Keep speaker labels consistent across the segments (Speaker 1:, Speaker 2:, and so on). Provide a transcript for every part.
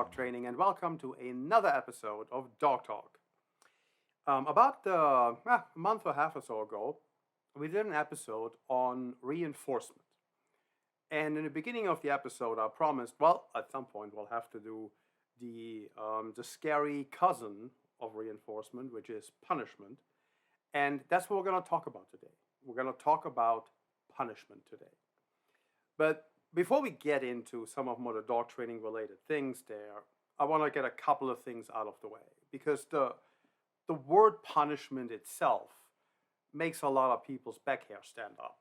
Speaker 1: dog training, and welcome to another episode of Dog Talk. About a month or half or so ago, we did an episode on reinforcement. And in the beginning of the episode, I promised, well, at some point we'll have to do the scary cousin of reinforcement, which is punishment. And that's what we're going to talk about today. We're going to talk about punishment today. But before we get into some of more the dog training related things there, I want to get a couple of things out of the way because the word punishment itself makes a lot of people's back hair stand up.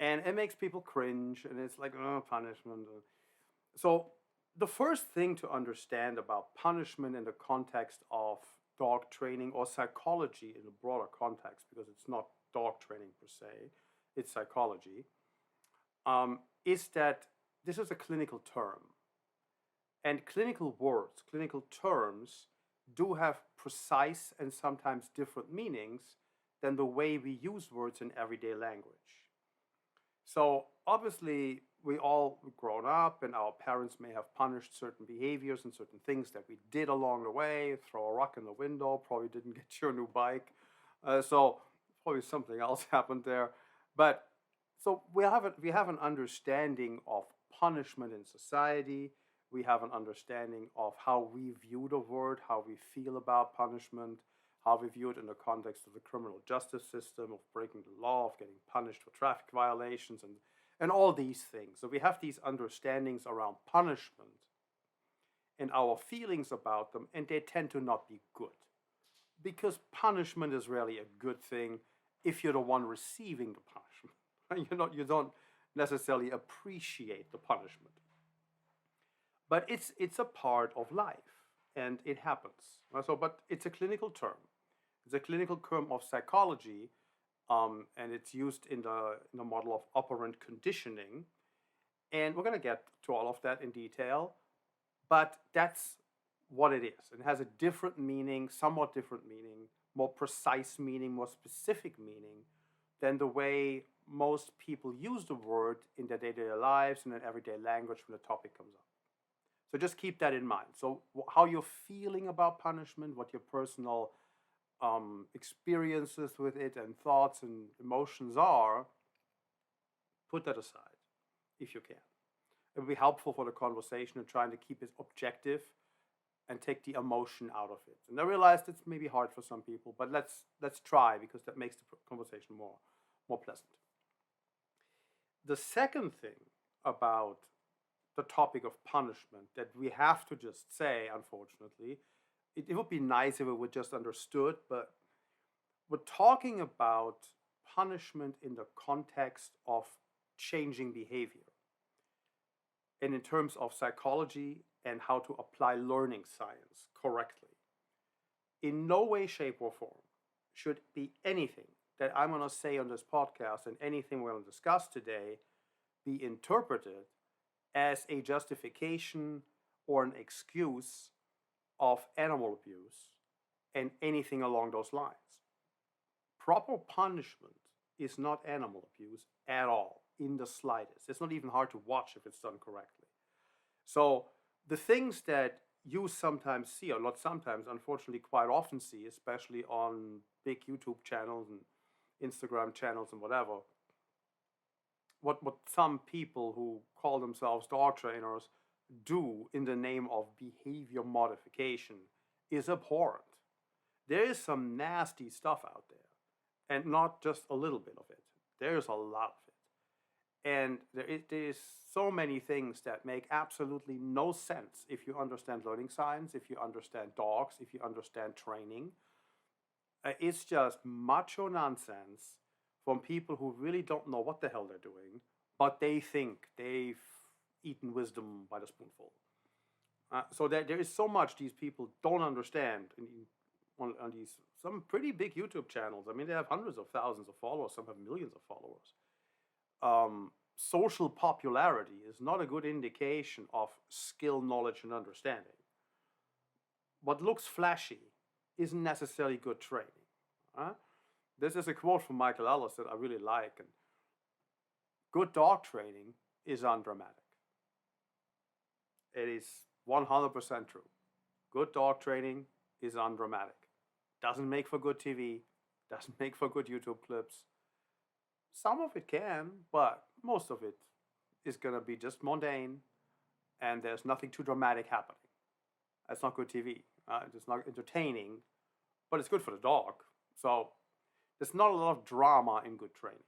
Speaker 1: And it makes people cringe, and it's like, oh, punishment. So the first thing to understand about punishment in the context of dog training or psychology in a broader context, because it's not dog training per se, it's psychology, is that this is a clinical term. And clinical words, clinical terms, do have precise and sometimes different meanings than the way we use words in everyday language. So obviously, we all grown up, and our parents may have punished certain behaviors and certain things that we did along the way. Throw a rock in the window, probably didn't get you a new bike. So probably something else happened there. But so we have an understanding of punishment in society. We have an understanding of how we view the word, how we feel about punishment, how we view it in the context of the criminal justice system, of breaking the law, of getting punished for traffic violations, and all these things. So we have these understandings around punishment and our feelings about them, and they tend to not be good. Because punishment is really a good thing if you're the one receiving the punishment. You don't necessarily appreciate the punishment. But it's a part of life, and it happens. But it's a clinical term. It's a clinical term of psychology, and it's used in the model of operant conditioning. And we're going to get to all of that in detail, but that's what it is. It has a different meaning, somewhat different meaning, more precise meaning, more specific meaning than the way most people use the word in their day-to-day lives and in everyday language when the topic comes up. So just keep that in mind. So how you're feeling about punishment, what your personal experiences with it and thoughts and emotions are, put that aside if you can. It will be helpful for the conversation and trying to keep it objective and take the emotion out of it. And I realize it's maybe hard for some people, but let's try, because that makes the conversation more pleasant. The second thing about the topic of punishment that we have to just say, unfortunately, it would be nice if it were just understood, but we're talking about punishment in the context of changing behavior and in terms of psychology and how to apply learning science correctly. In no way, shape, or form should be anything that I'm going to say on this podcast and anything we're going to discuss today be interpreted as a justification or an excuse of animal abuse and anything along those lines. Proper punishment is not animal abuse at all, in the slightest. It's not even hard to watch if it's done correctly. So the things that you sometimes see, or not sometimes, unfortunately quite often see, especially on big YouTube channels and Instagram channels and whatever, what some people who call themselves dog trainers do in the name of behavior modification is abhorrent. There is some nasty stuff out there, and not just a little bit of it. There's a lot of it. And there's so many things that make absolutely no sense if you understand learning science, if you understand dogs, if you understand training. It's just macho nonsense from people who really don't know what the hell they're doing, but they think they've eaten wisdom by the spoonful. So there is so much these people don't understand on these some pretty big YouTube channels. I mean, they have hundreds of thousands of followers, some have millions of followers. Social popularity is not a good indication of skill, knowledge, and understanding. What looks flashy isn't necessarily good training. This is a quote from Michael Ellis that I really like. And good dog training is undramatic. It is 100% true. Good dog training is undramatic. Doesn't make for good TV, doesn't make for good YouTube clips. Some of it can, but most of it is going to be just mundane and there's nothing too dramatic happening. That's not good TV. It's not entertaining, but it's good for the dog. So there's not a lot of drama in good training.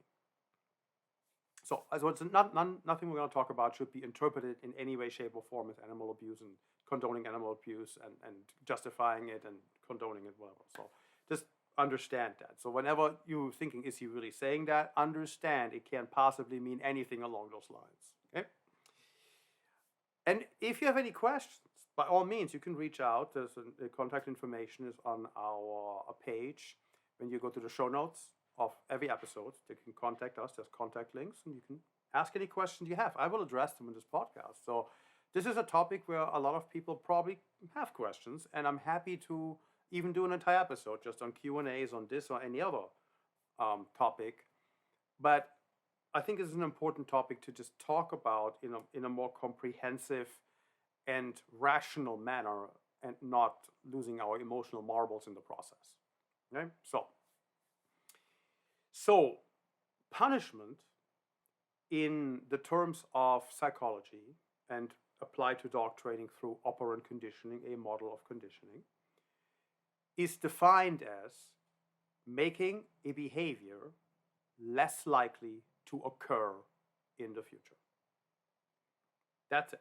Speaker 1: So it's nothing we're going to talk about should be interpreted in any way, shape, or form as animal abuse and condoning animal abuse and justifying it and condoning it, whatever. So just understand that. So whenever you're thinking, is he really saying that? Understand it can't possibly mean anything along those lines. Okay? And if you have any questions, by all means, you can reach out. There's the contact information is on our page. When you go to the show notes of every episode, you can contact us. There's contact links, and you can ask any questions you have. I will address them in this podcast. So this is a topic where a lot of people probably have questions, and I'm happy to even do an entire episode just on Q&As on this or any other topic. But I think it's an important topic to just talk about in a more comprehensive and rational manner and not losing our emotional marbles in the process. Okay? So punishment in the terms of psychology and applied to dog training through operant conditioning, a model of conditioning, is defined as making a behavior less likely to occur in the future. That's it.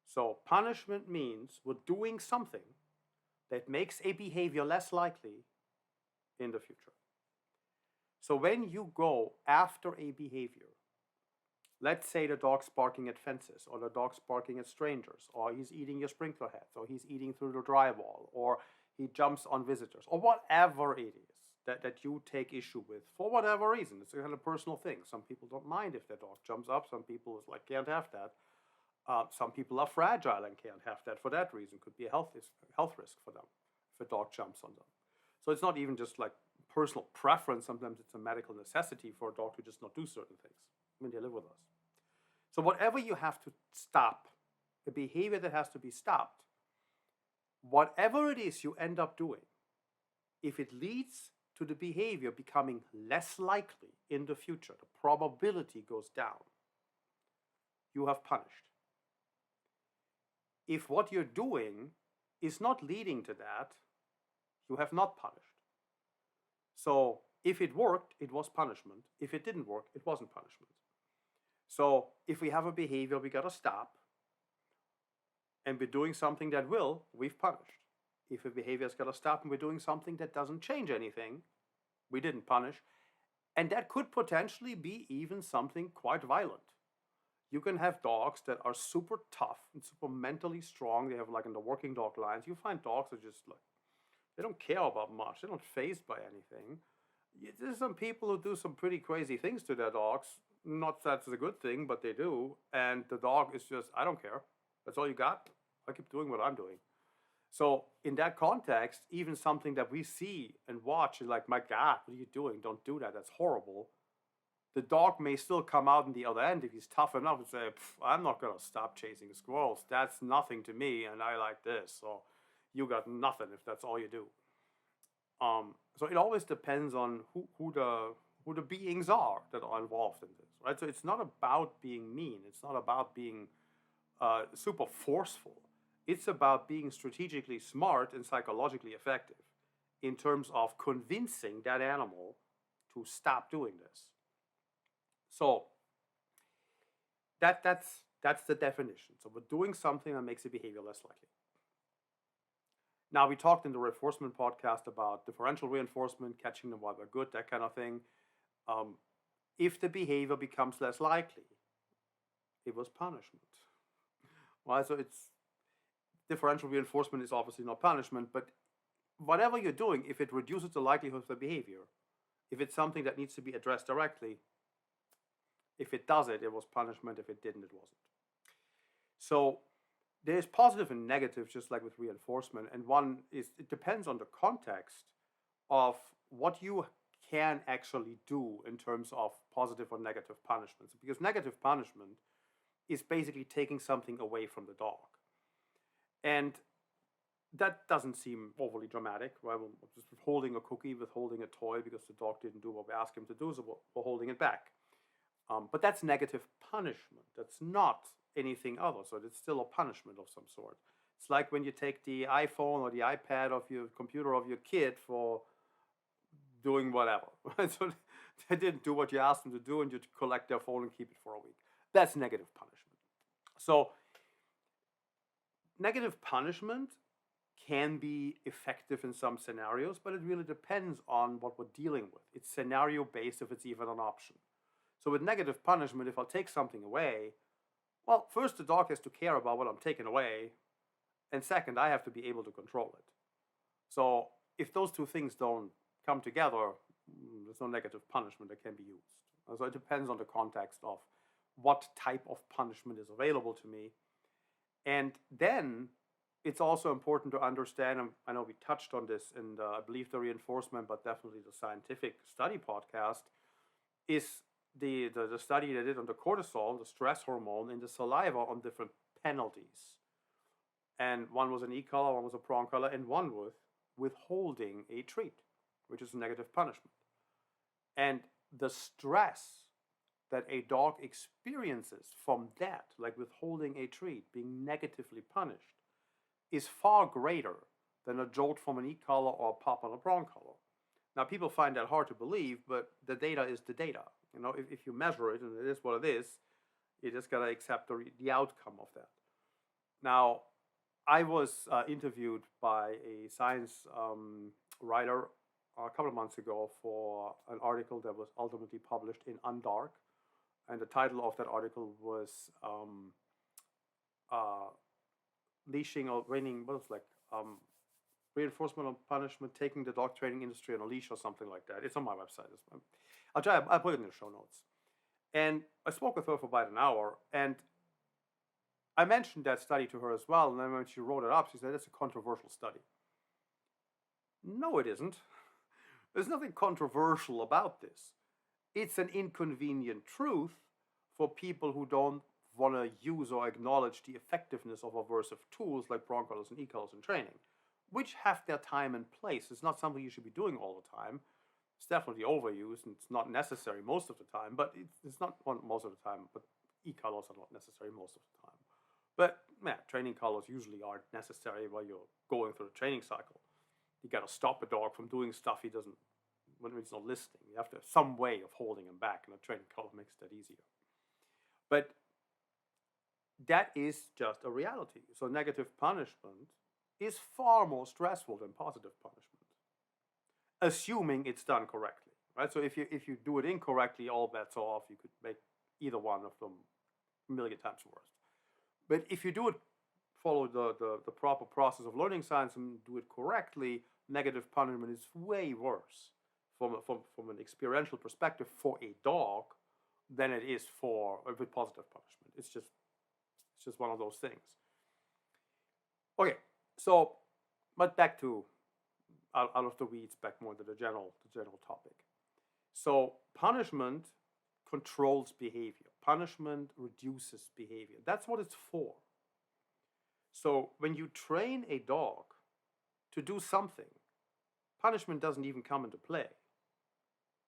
Speaker 1: So punishment means we're doing something that makes a behavior less likely in the future. So when you go after a behavior, let's say the dog's barking at fences, or the dog's barking at strangers, or he's eating your sprinkler heads, or he's eating through the drywall, or he jumps on visitors, or whatever it is that you take issue with for whatever reason. It's a kind of personal thing. Some people don't mind if their dog jumps up. Some people is like, can't have that. Some people are fragile and can't have that for that reason. Could be a health risk for them if a dog jumps on them. So it's not even just like personal preference. Sometimes it's a medical necessity for a dog to just not do certain things when they live with us. So whatever you have to stop, a behavior that has to be stopped, whatever it is you end up doing, if it leads to the behavior becoming less likely in the future, the probability goes down, you have punished. If what you're doing is not leading to that, you have not punished. So if it worked, it was punishment. If it didn't work, it wasn't punishment. So if we have a behavior we gotta stop, and we're doing something that will, we've punished. If a behavior's gotta stop and we're doing something that doesn't change anything, we didn't punish. And that could potentially be even something quite violent. You can have dogs that are super tough and super mentally strong. They have, like in the working dog lines, you find dogs that just like, they don't care about much. They're not fazed by anything. There's some people who do some pretty crazy things to their dogs. Not that it's a good thing, but they do. And the dog is just, I don't care. That's all you got. I keep doing what I'm doing. So in that context, even something that we see and watch is like, my God, what are you doing? Don't do that. That's horrible. The dog may still come out on the other end if he's tough enough and say, I'm not going to stop chasing squirrels. That's nothing to me, and I like this. So you got nothing if that's all you do. So it always depends on who the beings are that are involved in this, right? So it's not about being mean. It's not about being super forceful. It's about being strategically smart and psychologically effective in terms of convincing that animal to stop doing this. So that's the definition. So we're doing something that makes a behavior less likely. Now, we talked in the reinforcement podcast about differential reinforcement, catching them while they're good, that kind of thing. If the behavior becomes less likely, it was punishment. Right? So it's differential reinforcement is obviously not punishment, but whatever you're doing, if it reduces the likelihood of the behavior, if it's something that needs to be addressed directly, if it does it, it was punishment. If it didn't, it wasn't. So there's positive and negative, just like with reinforcement. And one is, it depends on the context of what you can actually do in terms of positive or negative punishments. Because negative punishment is basically taking something away from the dog. And that doesn't seem overly dramatic, right? We're just withholding a cookie, withholding a toy because the dog didn't do what we asked him to do, so we're holding it back. But that's negative punishment. That's not anything other. So it's still a punishment of some sort. It's like when you take the iPhone or the iPad of your computer of your kid for doing whatever. Right? So they didn't do what you asked them to do, and you collect their phone and keep it for a week. That's negative punishment. So negative punishment can be effective in some scenarios, but it really depends on what we're dealing with. It's scenario based if it's even an option. So with negative punishment, if I take something away, well, first the dog has to care about what I'm taking away, and second, I have to be able to control it. So if those two things don't come together, there's no negative punishment that can be used. So it depends on the context of what type of punishment is available to me. And then it's also important to understand, and I know we touched on this in, I believe, the reinforcement, but definitely the scientific study podcast, is the study they did on the cortisol, the stress hormone, in the saliva on different penalties. And one was an e-collar, one was a prong collar, and one was withholding a treat, which is a negative punishment. And the stress that a dog experiences from that, like withholding a treat, being negatively punished, is far greater than a jolt from an e-collar or a pop on a prong collar. Now, people find that hard to believe, but the data is the data. You know, if you measure it, and it is what it is, you just gotta accept the outcome of that. Now, I was interviewed by a science writer a couple of months ago for an article that was ultimately published in Undark, and the title of that article was leashing or reining, what was it, like reinforcement of punishment, taking the dog training industry on a leash or something like that. It's on my website. I'll put it in the show notes. And I spoke with her for about an hour, and I mentioned that study to her as well. And then when she wrote it up, she said, it's a controversial study. No, it isn't. There's nothing controversial about this. It's an inconvenient truth for people who don't want to use or acknowledge the effectiveness of aversive tools like prong collars and e-collars in training, which have their time and place. It's not something you should be doing all the time. It's definitely overused, and it's not necessary most of the time, but it's not most of the time, but e-collars are not necessary most of the time. But yeah, training collars usually aren't necessary while you're going through the training cycle. You got to stop a dog from doing stuff he doesn't, when he's not listening. You have to have some way of holding him back, and a training collar makes that easier. But that is just a reality. So negative punishment is far more stressful than positive punishment, assuming it's done correctly, right? So if you do it incorrectly, all bets are off. You could make either one of them a million times worse. But if you do it, follow the proper process of learning science and do it correctly, negative punishment is way worse from an experiential perspective for a dog than it is with positive punishment. It's just one of those things. Okay, so but back to out of the weeds, back more to the general topic. So punishment controls behavior. Punishment reduces behavior. That's what it's for. So when you train a dog to do something, punishment doesn't even come into play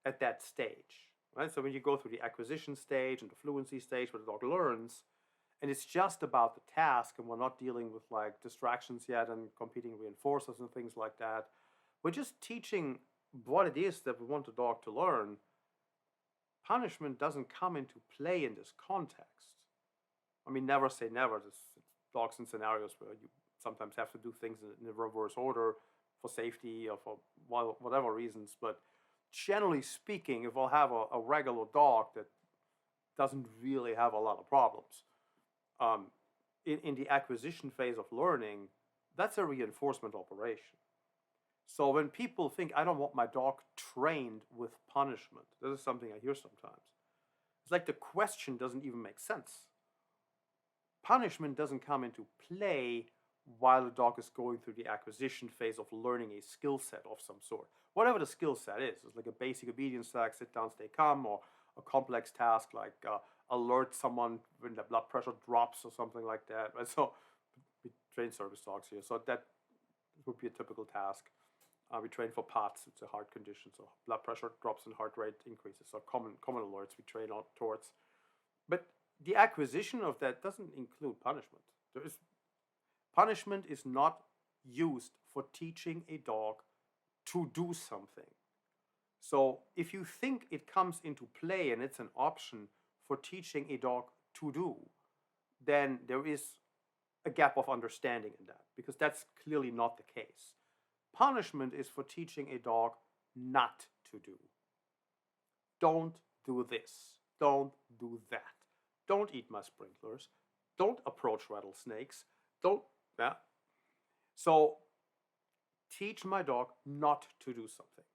Speaker 1: at that stage, right? So when you go through the acquisition stage and the fluency stage where the dog learns, and it's just about the task, and we're not dealing with like distractions yet and competing reinforcers and things like that. We're just teaching what it is that we want the dog to learn. Punishment doesn't come into play in this context. I mean, never say never. There's dogs in scenarios where you sometimes have to do things in a reverse order for safety or for whatever reasons. But generally speaking, if I'll have a regular dog that doesn't really have a lot of problems, in the acquisition phase of learning, that's a reinforcement operation. So when people think, I don't want my dog trained with punishment, this is something I hear sometimes. It's like the question doesn't even make sense. Punishment doesn't come into play while the dog is going through the acquisition phase of learning a skill set of some sort. Whatever the skill set is, it's like a basic obedience task, sit down, stay calm, or a complex task like alert someone when the blood pressure drops or something like that. Right? So train service dogs here. So that would be a typical task. We train for POTS, it's a heart condition, so blood pressure drops and heart rate increases. So common alerts we train out towards. But the acquisition of that doesn't include punishment. Punishment is not used for teaching a dog to do something. So if you think it comes into play and it's an option for teaching a dog to do, then there is a gap of understanding in that, because that's clearly not the case. Punishment is for teaching a dog not to do. Don't do this. Don't do that. Don't eat my sprinklers. Don't approach rattlesnakes. Don't, yeah. So teach my dog not to do something.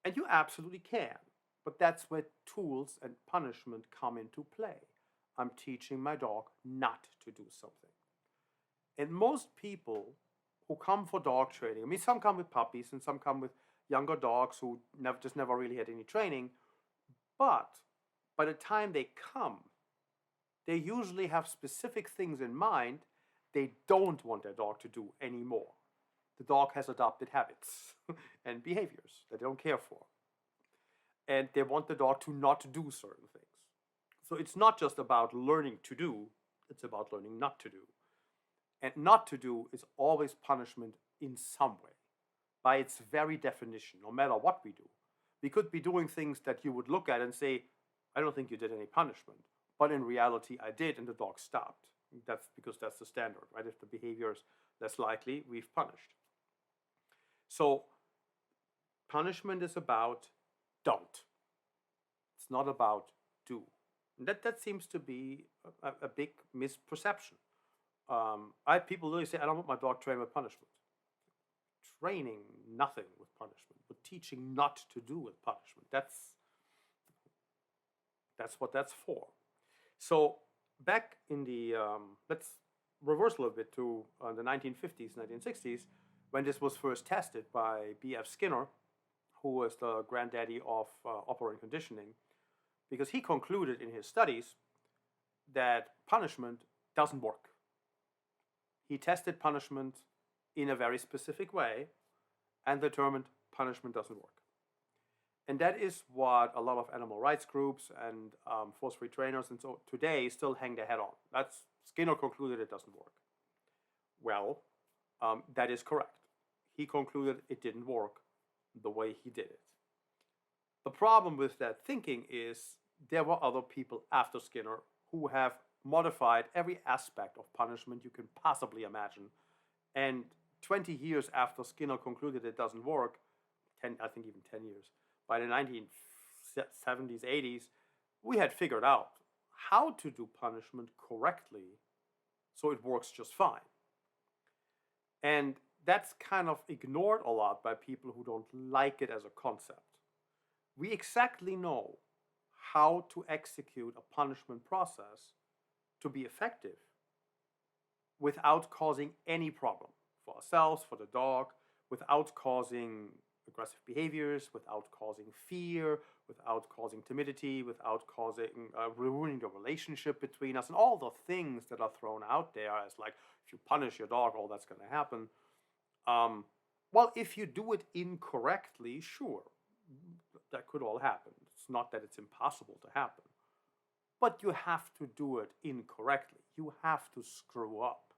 Speaker 1: And you absolutely can, but that's where tools and punishment come into play. I'm teaching my dog not to do something. And most people who come for dog training, I mean, some come with puppies and some come with younger dogs who never really had any training, but by the time they come, they usually have specific things in mind they don't want their dog to do anymore. The dog has adopted habits and behaviors that they don't care for. And they want the dog to not do certain things. So it's not just about learning to do, it's about learning not to do. And not to do is always punishment in some way, by its very definition, no matter what we do. We could be doing things that you would look at and say, I don't think you did any punishment. But in reality, I did, and the dog stopped. That's because that's the standard, right? If the behavior is less likely, we've punished. So punishment is about don't. It's not about do. And that seems to be a big misperception. I have people really say, I don't want my dog trained with punishment. Training nothing with punishment, but teaching not to do with punishment. That's what that's for. So back in the, let's reverse a little bit to the 1950s, 1960s, when this was first tested by B.F. Skinner, who was the granddaddy of operant conditioning, because he concluded in his studies that punishment doesn't work. He tested punishment in a very specific way and determined punishment doesn't work. And that is what a lot of animal rights groups and force-free trainers and so today still hang their head on. That's Skinner concluded it doesn't work. Well, that is correct. He concluded it didn't work the way he did it. The problem with that thinking is there were other people after Skinner who have modified every aspect of punishment you can possibly imagine. And 20 years after Skinner concluded it doesn't work, I think even 10 years, by the 1970s, 80s, we had figured out how to do punishment correctly so it works just fine. And that's kind of ignored a lot by people who don't like it as a concept. We exactly know how to execute a punishment process to be effective without causing any problem for ourselves, for the dog, without causing aggressive behaviors, without causing fear, without causing timidity, without causing ruining the relationship between us, and all the things that are thrown out there as like, if you punish your dog, all that's going to happen. Well, if you do it incorrectly, sure, that could all happen. It's not that it's impossible to happen. But you have to do it incorrectly. You have to screw up.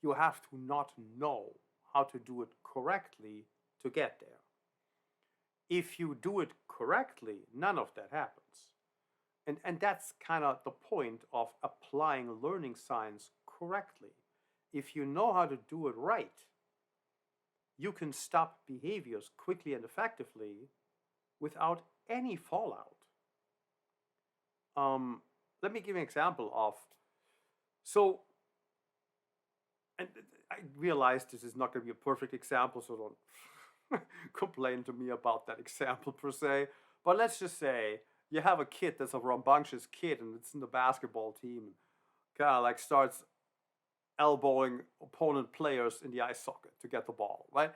Speaker 1: You have to not know how to do it correctly to get there. If you do it correctly, none of that happens. And that's kind of the point of applying learning science correctly. If you know how to do it right, you can stop behaviors quickly and effectively without any fallout. Let me give you an example of, and I realize this is not going to be a perfect example, so don't complain to me about that example per se, but let's just say you have a kid that's a rambunctious kid and it's in the basketball team and kind of like starts elbowing opponent players in the eye socket to get the ball, right?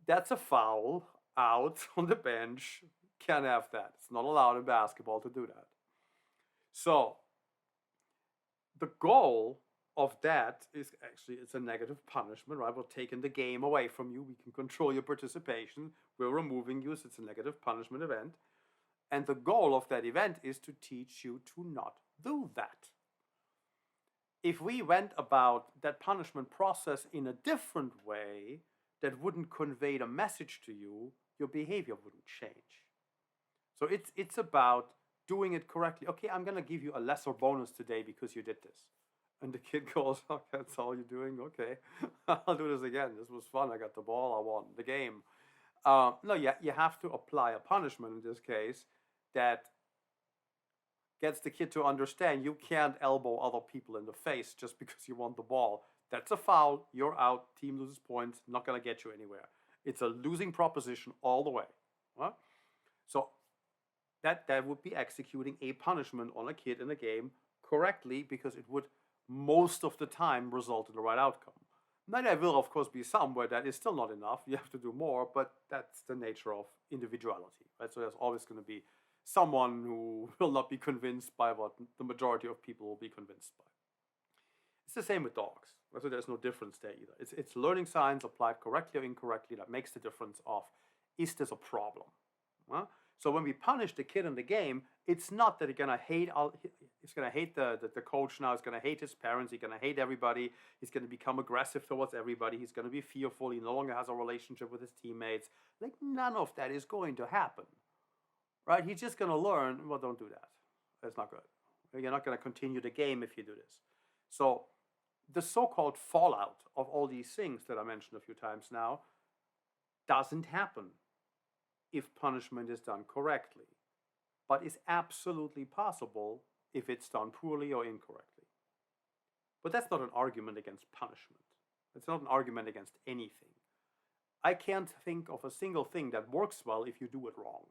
Speaker 1: That's a foul, out on the bench, can't have that. It's not allowed in basketball to do that. So the goal of that is actually it's a negative punishment, right? We're taking the game away from you. We can control your participation. We're removing you, so it's a negative punishment event. And the goal of that event is to teach you to not do that. If we went about that punishment process in a different way that wouldn't convey the message to you, your behavior wouldn't change. So it's about doing it correctly. Okay, I'm gonna give you a lesser bonus today because you did this. And the kid goes, "Oh, that's all you're doing? Okay, I'll do this again. This was fun. I got the ball. I won the game." No, you have to apply a punishment in this case that gets the kid to understand you can't elbow other people in the face just because you want the ball. That's a foul. You're out. Team loses points. Not gonna get you anywhere. It's a losing proposition all the way. Huh? So that would be executing a punishment on a kid in a game correctly because it would most of the time result in the right outcome. Now there will of course be some where that is still not enough. You have to do more, but that's the nature of individuality, right? So there's always going to be someone who will not be convinced by what the majority of people will be convinced by. It's the same with dogs. So there's no difference there either. It's learning science applied correctly or incorrectly that makes the difference of, is this a problem? Huh? So when we punish the kid in the game, it's not that he's gonna hate the coach now. He's gonna hate his parents. He's gonna hate everybody. He's gonna become aggressive towards everybody. He's gonna be fearful. He no longer has a relationship with his teammates. Like none of that is going to happen, right? He's just gonna learn. Well, don't do that. That's not good. You're not gonna continue the game if you do this. So the so-called fallout of all these things that I mentioned a few times now doesn't happen if punishment is done correctly, but is absolutely possible if it's done poorly or incorrectly. But that's not an argument against punishment. It's not an argument against anything. I can't think of a single thing that works well if you do it wrong.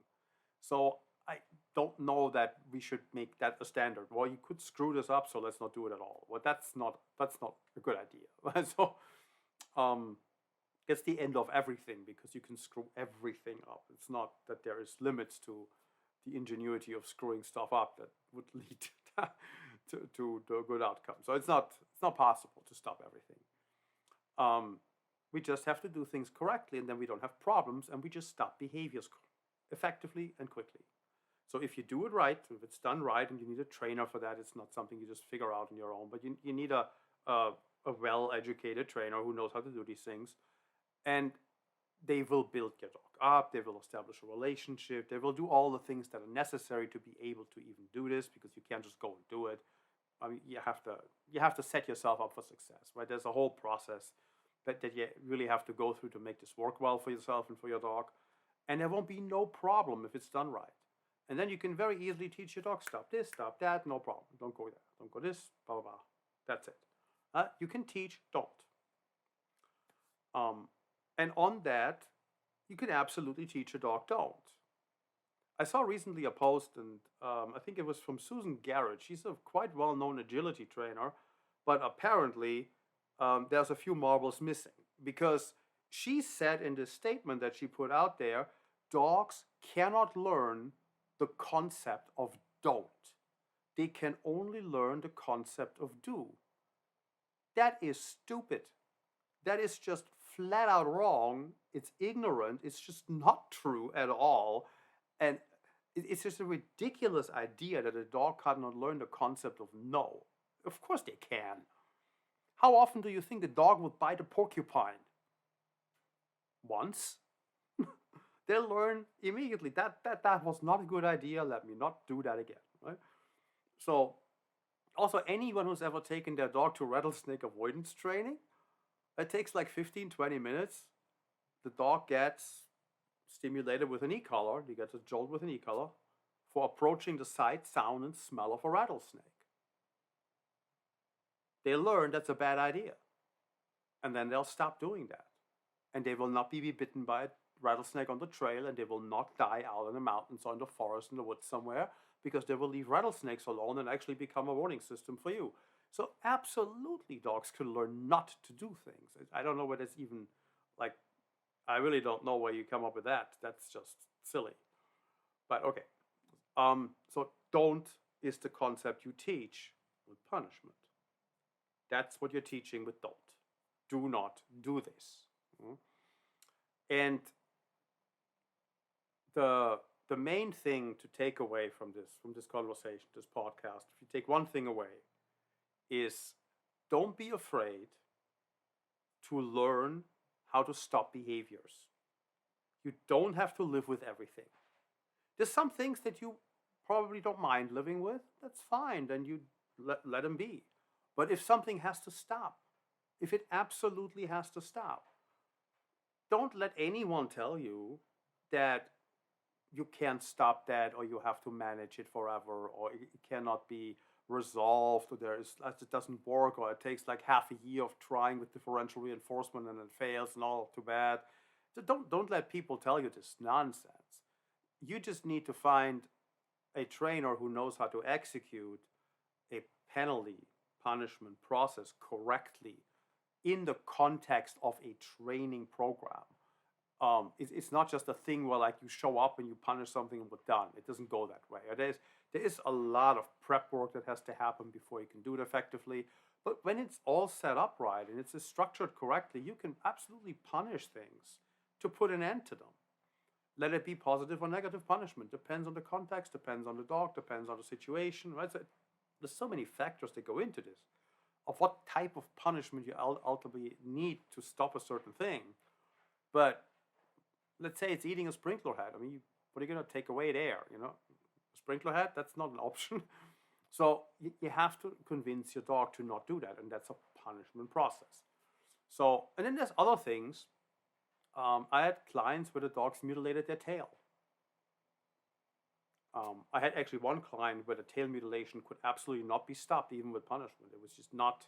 Speaker 1: So I don't know that we should make that a standard. Well, you could screw this up, so let's not do it at all. Well, that's not a good idea. So it's the end of everything because you can screw everything up. It's not that there is limits to the ingenuity of screwing stuff up that would lead to a good outcome. So it's not possible to stop everything. We just have to do things correctly, and then we don't have problems, and we just stop behaviors effectively and quickly. So if you do it right, if it's done right, and you need a trainer for that, it's not something you just figure out on your own, but you need a well-educated trainer who knows how to do these things. And they will build your dog up, they will establish a relationship, they will do all the things that are necessary to be able to even do this, because you can't just go and do it. I mean, you have to set yourself up for success, right? There's a whole process that you really have to go through to make this work well for yourself and for your dog. And there won't be no problem if it's done right. And then you can very easily teach your dog, stop this, stop that, no problem. Don't go there, don't go this, blah, blah, blah. That's it. You can teach, don't. And on that, you can absolutely teach a dog don't. I saw recently a post, and I think it was from Susan Garrett. She's a quite well-known agility trainer, but apparently there's a few marbles missing, because she said in this statement that she put out there, dogs cannot learn the concept of don't. They can only learn the concept of do. That is stupid. That is just flat out wrong. It's ignorant. It's just not true at all. And it's just a ridiculous idea that a dog cannot learn the concept of no. Of course they can. How often do you think a dog would bite a porcupine? Once. They'll learn immediately that was not a good idea. Let me not do that again. Right? So also, anyone who's ever taken their dog to rattlesnake avoidance training, it takes like 15-20 minutes. The dog gets stimulated with an e-collar. He gets a jolt with an e-collar for approaching the sight, sound, and smell of a rattlesnake. They learn that's a bad idea. And then they'll stop doing that. And they will not be bitten by a rattlesnake on the trail, and they will not die out in the mountains or in the forest, in the woods somewhere, because they will leave rattlesnakes alone and actually become a warning system for you. So absolutely dogs can learn not to do things. I don't know where that's even, like, I really don't know where you come up with that. That's just silly. But okay. So don't is the concept you teach with punishment. That's what you're teaching with don't. Do not do this. Mm. And the the main thing to take away from this conversation, this podcast, if you take one thing away, is don't be afraid to learn how to stop behaviors. You don't have to live with everything. There's some things that you probably don't mind living with. That's fine. Then you let them be. But if something has to stop, if it absolutely has to stop, don't let anyone tell you that you can't stop that or you have to manage it forever or it cannot be resolved or it doesn't work or it takes like half a year of trying with differential reinforcement and it fails and all too bad. So don't let people tell you this nonsense. You just need to find a trainer who knows how to execute a penalty punishment process correctly in the context of a training program. It's not just a thing where like you show up and you punish something and we're done. It doesn't go that way. There is a lot of prep work that has to happen before you can do it effectively. But when it's all set up right and it's structured correctly, you can absolutely punish things to put an end to them. Let it be positive or negative punishment. Depends on the context, depends on the dog, depends on the situation. Right? So there's so many factors that go into this of what type of punishment you ultimately need to stop a certain thing. But let's say it's eating a sprinkler head. I mean, what are you going to take away there? A sprinkler head, that's not an option. So you have to convince your dog to not do that, and that's a punishment process. So, and then there's other things. I had clients where the dogs mutilated their tail. I had actually one client where the tail mutilation could absolutely not be stopped, even with punishment. It was just not.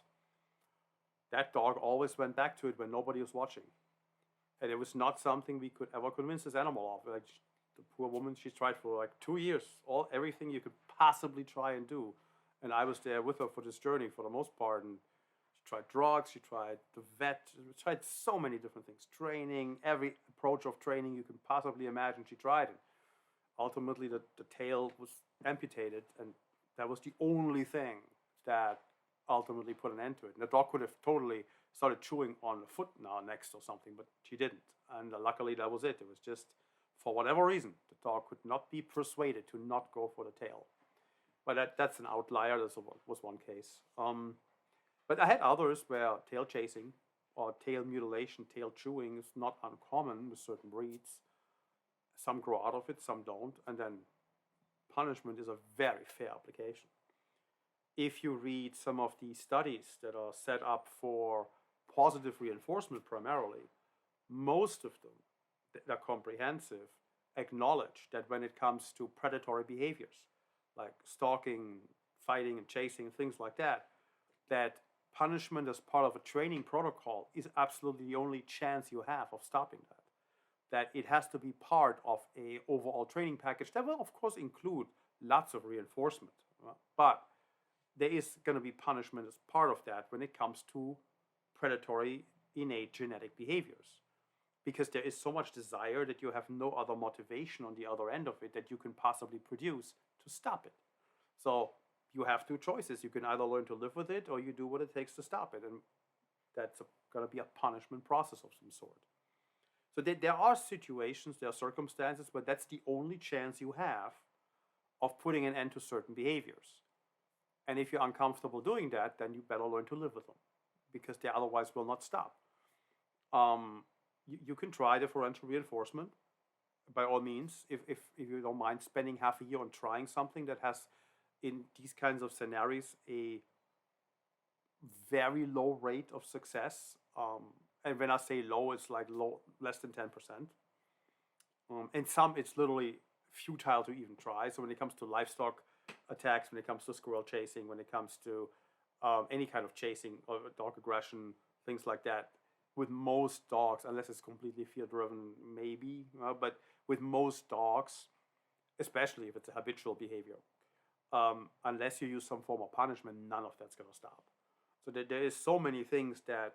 Speaker 1: That dog always went back to it when nobody was watching. And it was not something we could ever convince this animal of. Like the poor woman, she tried for like 2 years, everything you could possibly try and do. And I was there with her for this journey for the most part. And she tried drugs, she tried the vet, she tried so many different things. Training, every approach of training you can possibly imagine, she tried it. Ultimately, the tail was amputated, and that was the only thing that ultimately put an end to it. And the dog could have totally started chewing on the foot now next or something, but she didn't. And luckily, that was it. It was just, for whatever reason, the dog could not be persuaded to not go for the tail. But that's an outlier. That was one case. But I had others where tail chasing or tail mutilation, tail chewing is not uncommon with certain breeds. Some grow out of it, some don't. And then punishment is a very fair application. If you read some of the studies that are set up for positive reinforcement primarily, most of them that are comprehensive acknowledge that when it comes to predatory behaviors, like stalking, fighting, and chasing, things like that, that punishment as part of a training protocol is absolutely the only chance you have of stopping that. That it has to be part of a overall training package that will, of course, include lots of reinforcement. But there is going to be punishment as part of that when it comes to predatory innate genetic behaviors. Because there is so much desire that you have no other motivation on the other end of it that you can possibly produce to stop it. So you have two choices. You can either learn to live with it or you do what it takes to stop it. And that's going to be a punishment process of some sort. So there are situations, there are circumstances where that's the only chance you have of putting an end to certain behaviors. And if you're uncomfortable doing that, then you better learn to live with them because they otherwise will not stop. You can try differential reinforcement by all means if you don't mind spending half a year on trying something that has, in these kinds of scenarios, a very low rate of success. And when I say low, it's like low, less than 10%. And some, it's literally futile to even try. So when it comes to livestock attacks, when it comes to squirrel chasing, when it comes to any kind of chasing or dog aggression, things like that, with most dogs, unless it's completely fear-driven, maybe, but with most dogs, especially if it's a habitual behavior, unless you use some form of punishment, none of that's going to stop. So there is so many things that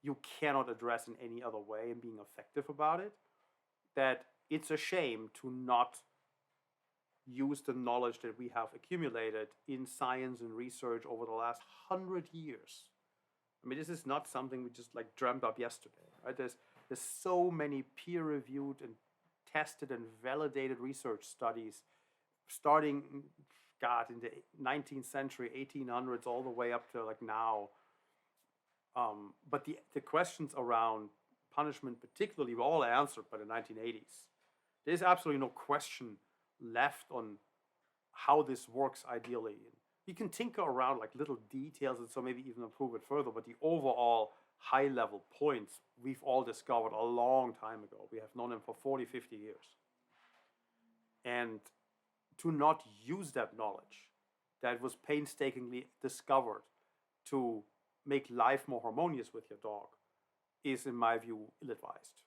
Speaker 1: you cannot address in any other way and being effective about it, that it's a shame to not use the knowledge that we have accumulated in science and research over the last 100 years I mean, this is not something we just like dreamt up yesterday, right? There's so many peer-reviewed and tested and validated research studies starting, God, in the 19th century, 1800s, all the way up to like now. But the questions around punishment, particularly, were all answered by the 1980s. There's absolutely no question left on how this works ideally. You can tinker around like little details and so maybe even improve it further, but the overall high level points we've all discovered a long time ago. We have known them for 40, 50 years. And to not use that knowledge that was painstakingly discovered to make life more harmonious with your dog is, in my view, ill-advised,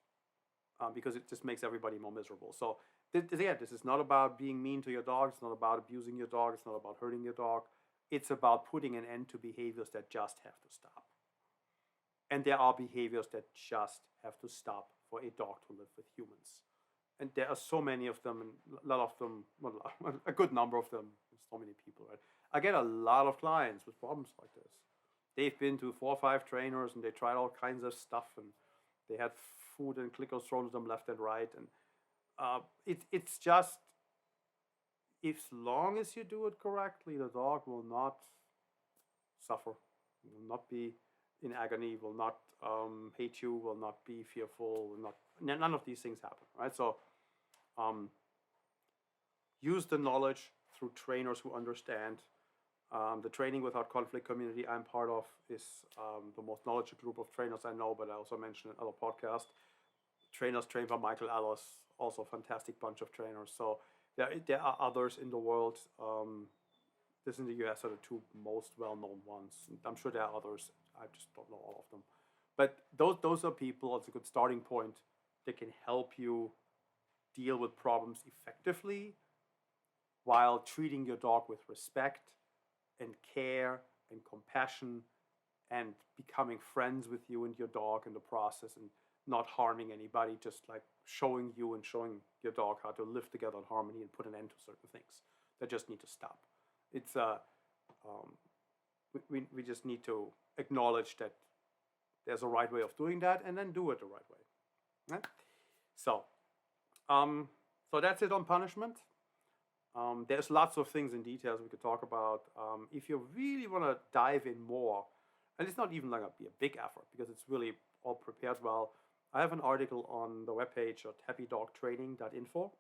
Speaker 1: because it just makes everybody more miserable. So this is not about being mean to your dog. It's not about abusing your dog. It's not about hurting your dog. It's about putting an end to behaviors that just have to stop. And there are behaviors that just have to stop for a dog to live with humans. And there are so many of them, and a lot of them, well, a good number of them, so many people, right? I get a lot of clients with problems like this. They've been to 4 or 5 trainers and they tried all kinds of stuff, and they had food and clickers thrown to them left and right. And it's just, as long as you do it correctly, the dog will not suffer, will not be in agony, will not hate you, will not be fearful, will not, none of these things happen, right? So use the knowledge through trainers who understand. The Training Without Conflict community I'm part of is the most knowledgeable group of trainers I know, but I also mentioned in other podcasts. Trainers trained by Michael Ellis, also a fantastic bunch of trainers. So there are others in the world. This in the US are the 2 most well-known ones. I'm sure there are others. I just don't know all of them. But those are people, it's a good starting point, that can help you deal with problems effectively while treating your dog with respect and care and compassion and becoming friends with you and your dog in the process, and not harming anybody, just like showing you and showing your dog how to live together in harmony and put an end to certain things that just need to stop. It's we just need to acknowledge that there's a right way of doing that, and then do it the right way. Right? So that's it on punishment. There's lots of things in details we could talk about. If you really want to dive in more, and it's not even going to be a big effort because it's really all prepared well, I have an article on the webpage at happydogtraining.info.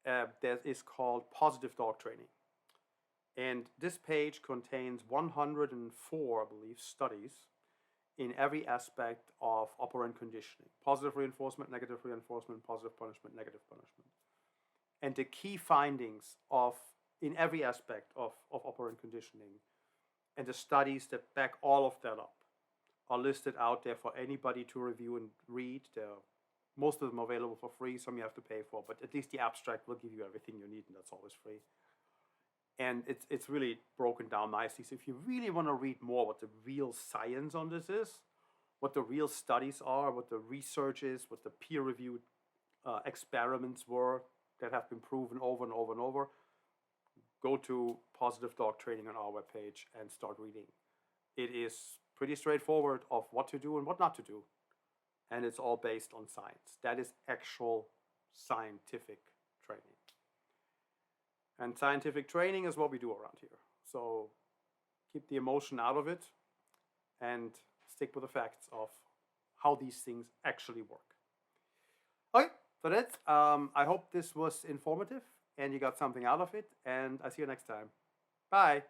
Speaker 1: That is called Positive Dog Training. And this page contains 104, I believe, studies in every aspect of operant conditioning. Positive reinforcement, negative reinforcement, positive punishment, negative punishment. And the key findings in every aspect of operant conditioning, and the studies that back all of that up, are listed out there for anybody to review and read. Most of them are available for free, some you have to pay for, but at least the abstract will give you everything you need, and that's always free. And it's really broken down nicely. So if you really want to read more what the real science on this is, what the real studies are, what the research is, what the peer-reviewed experiments were that have been proven over and over and over, go to Positive Dog Training on our webpage and start reading. It is pretty straightforward of what to do and what not to do. And it's all based on science. That is actual scientific training. And scientific training is what we do around here. So keep the emotion out of it and stick with the facts of how these things actually work. Okay, so that's, I hope this was informative and you got something out of it, and I see you next time. Bye.